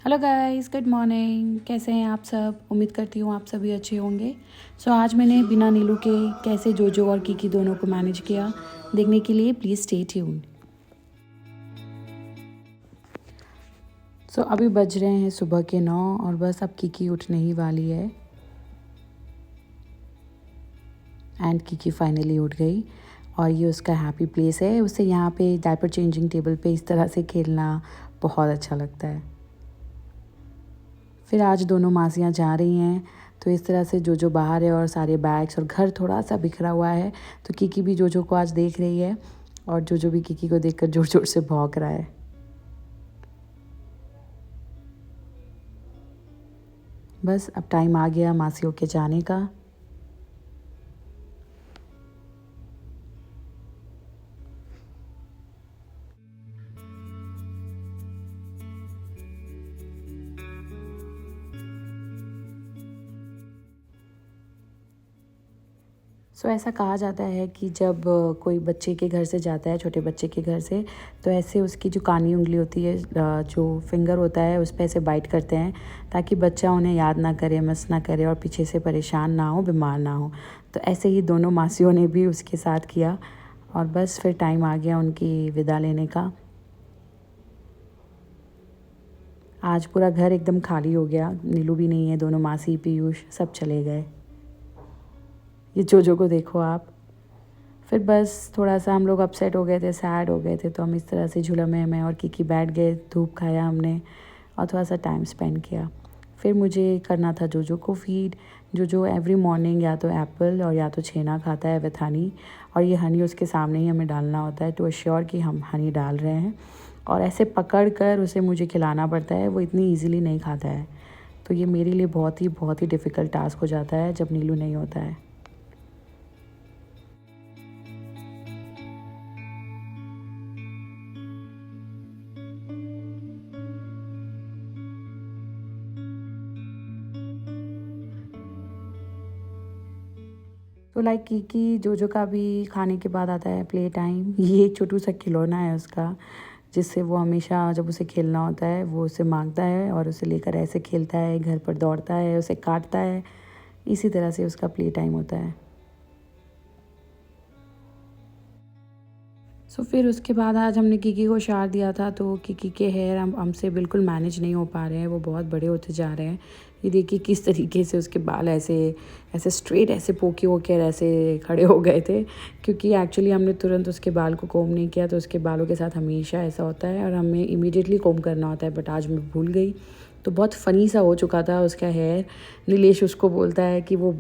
Hello guys, good morning. कैसे हैं आप सब? उम्मीद करती हूँ आप सभी अच्छे होंगे। आज मैंने बिना नीलू के कैसे जोजो और कीकी दोनों को मैनेज किया, देखने के लिए प्लीज़ स्टे ट्यून्ड। अभी बज रहे हैं सुबह के 9 और बस अब कीकी उठने ही वाली है। एंड कीकी फाइनली उठ गई और ये उसका हैप्पी प्लेस है। उसे यहाँ पे डायपर चेंजिंग टेबल पे इस तरह से खेलना बहुत अच्छा लगता है। फिर आज दोनों मासियाँ जा रही हैं, तो इस तरह से जोजो बाहर है और सारे बैग्स और घर थोड़ा सा बिखरा हुआ है। तो कीकी भी जोजो को आज देख रही है और जोजो भी कीकी को देखकर जोर जोर से भौंक रहा है। बस अब टाइम आ गया मासियों के जाने का। ऐसा कहा जाता है कि जब कोई बच्चे के घर से जाता है, छोटे बच्चे के घर से, तो ऐसे उसकी जो कानी उंगली होती है, जो फिंगर होता है, उस पर ऐसे बाइट करते हैं ताकि बच्चा उन्हें याद ना करे, मिस ना करे और पीछे से परेशान ना हो, बीमार ना हो। तो ऐसे ही दोनों मासियों ने भी उसके साथ किया और बस फिर टाइम आ गया उनकी विदा लेने का। आज पूरा घर एकदम खाली हो गया, नीलू भी नहीं है, दोनों मासी पीयूष सब चले गए। ये जोजो को देखो आप। फिर बस थोड़ा सा हम लोग अपसेट हो गए थे, सैड हो गए थे, तो हम इस तरह से झूला में मैं और कीकी बैठ गए, धूप खाया हमने और थोड़ा सा टाइम स्पेंड किया। फिर मुझे करना था जोजो को फीड। जोजो एवरी मॉर्निंग या तो एप्पल और या तो छेना खाता है विथ हनी, और ये हनी उसके सामने ही हमें डालना होता है टू अश्योर कि हम हनी डाल रहे हैं, और ऐसे पकड़ कर उसे मुझे खिलाना पड़ता है। वो इतनी ईजिली नहीं खाता है, तो ये मेरे लिए बहुत ही डिफ़िकल्ट टास्क हो जाता है जब नीलू नहीं होता है। तो लाइक कीकी जोजो का भी खाने के बाद आता है प्ले टाइम। ये एक छोटू सा खिलौना है उसका, जिससे वो हमेशा जब उसे खेलना होता है वो उसे मांगता है और उसे लेकर ऐसे खेलता है, घर पर दौड़ता है, उसे काटता है। इसी तरह से उसका प्ले टाइम होता है। फिर उसके बाद आज हमने कीकी को शार दिया था, तो कीकी के हेयर हमसे बिल्कुल मैनेज नहीं हो पा रहे हैं, वो बहुत बड़े होते जा रहे हैं। ये देखिए किस तरीके से उसके बाल ऐसे ऐसे स्ट्रेट ऐसे पोके होकर ऐसे खड़े हो गए थे, क्योंकि एक्चुअली हमने तुरंत उसके बाल को कोम नहीं किया, तो उसके बालों के साथ हमेशा ऐसा होता है और हमें इमीडिएटली कोम करना होता है, बट आज मैं भूल गई। तो बहुत फ़नी सा हो चुका था उसका हेयर। नीलेश उसको बोलता है कि वो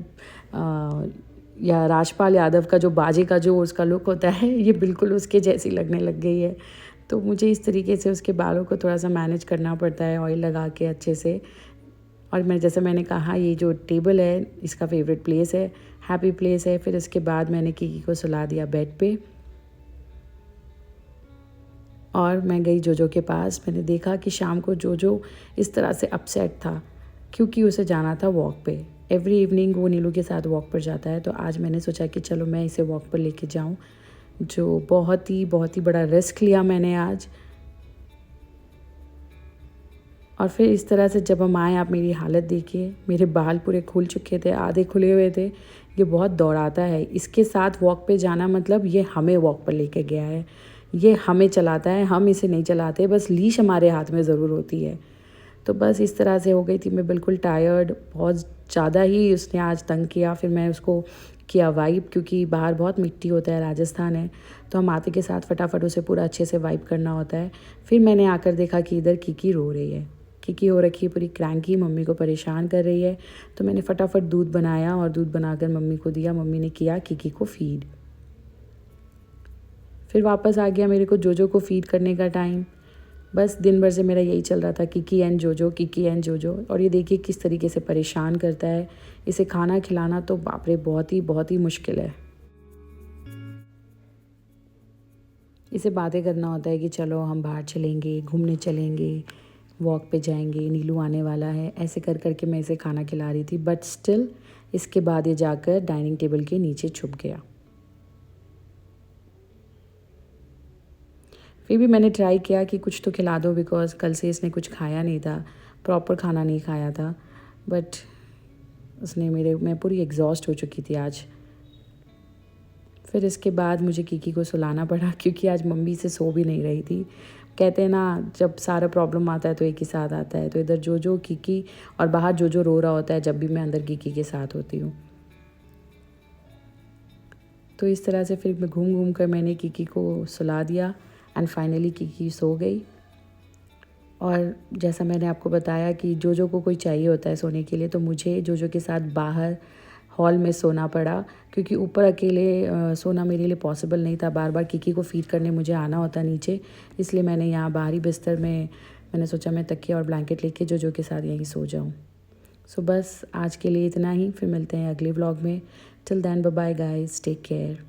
या राजपाल यादव का जो बाजे का जो उसका लुक होता है, ये बिल्कुल उसके जैसी लगने लग गई है। तो मुझे इस तरीके से उसके बालों को थोड़ा सा मैनेज करना पड़ता है ऑयल लगा के अच्छे से। और मैं जैसे मैंने कहा, ये जो टेबल है इसका फेवरेट प्लेस है, हैप्पी प्लेस है। फिर उसके बाद मैंने कीकी को सुला दिया बेड पे और मैं गई जोजो के पास। मैंने देखा कि शाम को जोजो इस तरह से अपसेट था क्योंकि उसे जाना था वॉक पे। एवरी इवनिंग वो नीलू के साथ वॉक पर जाता है, तो आज मैंने सोचा कि चलो मैं इसे वॉक पर लेके जाऊं, जो बहुत ही बड़ा रिस्क लिया मैंने आज। और फिर इस तरह से जब हम आए, आप मेरी हालत देखिए, मेरे बाल पूरे खुल चुके थे, आधे खुले हुए थे। ये बहुत दौड़ाता है, इसके साथ वॉक पे जाना मतलब ये हमें वॉक पर लेके गया है, ये हमें चलाता है, हम इसे नहीं चलाते, बस लीश हमारे हाथ में ज़रूर होती है। तो बस इस तरह से हो गई थी मैं बिल्कुल टायर्ड, बहुत ज़्यादा ही उसने आज तंग किया। फिर मैं उसको किया वाइप, क्योंकि बाहर बहुत मिट्टी होता है, राजस्थान है, तो हम आते के साथ फटाफट उसे पूरा अच्छे से वाइप करना होता है। फिर मैंने आकर देखा कि इधर कीकी रो रही है, कीकी हो रखी है पूरी क्रैंकी, मम्मी को परेशान कर रही है। तो मैंने फटाफट दूध बनाया और दूध बनाकर मम्मी को दिया, मम्मी ने किया कीकी को फीड। फिर वापस आ गया मेरे को जोजो को फीड करने का टाइम। बस दिन भर से मेरा यही चल रहा था, कीकी एंड जोजो, कीकी एंड जोजो। और ये देखिए किस तरीके से परेशान करता है। इसे खाना खिलाना तो बाप रे बहुत ही मुश्किल है। इसे बातें करना होता है कि चलो हम बाहर चलेंगे, घूमने चलेंगे, वॉक पे जाएंगे, नीलू आने वाला है, ऐसे कर करके मैं इसे खाना खिला रही थी। बट स्टिल इसके बाद ये जाकर डाइनिंग टेबल के नीचे छुप गया। फिर भी मैंने ट्राई किया कि कुछ तो खिला दो, बिकॉज़ कल से इसने कुछ खाया नहीं था, प्रॉपर खाना नहीं खाया था। बट उसने मैं पूरी एग्जॉस्ट हो चुकी थी आज। फिर इसके बाद मुझे कीकी को सुलाना पड़ा, क्योंकि आज मम्मी से सो भी नहीं रही थी। कहते हैं ना, जब सारा प्रॉब्लम आता है तो एक ही साथ आता है। तो इधर जोजो, कीकी और बाहर जोजो रो रहा होता है जब भी मैं अंदर कीकी के साथ होती हूँ। तो इस तरह से फिर मैं घूम घूम कर मैंने कीकी को सुला दिया एंड फाइनली कीकी सो गई। और जैसा मैंने आपको बताया कि जोजो को कोई चाहिए होता है सोने के लिए, तो मुझे जोजो के साथ बाहर हॉल में सोना पड़ा, क्योंकि ऊपर अकेले सोना मेरे लिए पॉसिबल नहीं था। बार बार कीकी को फीड करने मुझे आना होता नीचे, इसलिए मैंने यहाँ बाहरी बिस्तर में मैंने सोचा मैं तकिया और ब्लैंकेट लेके जोजो के साथ यहीं सो जाऊँ। सो बस आज के लिए इतना ही, फिर मिलते हैं अगले व्लॉग में। Till then bye bye guys, take care.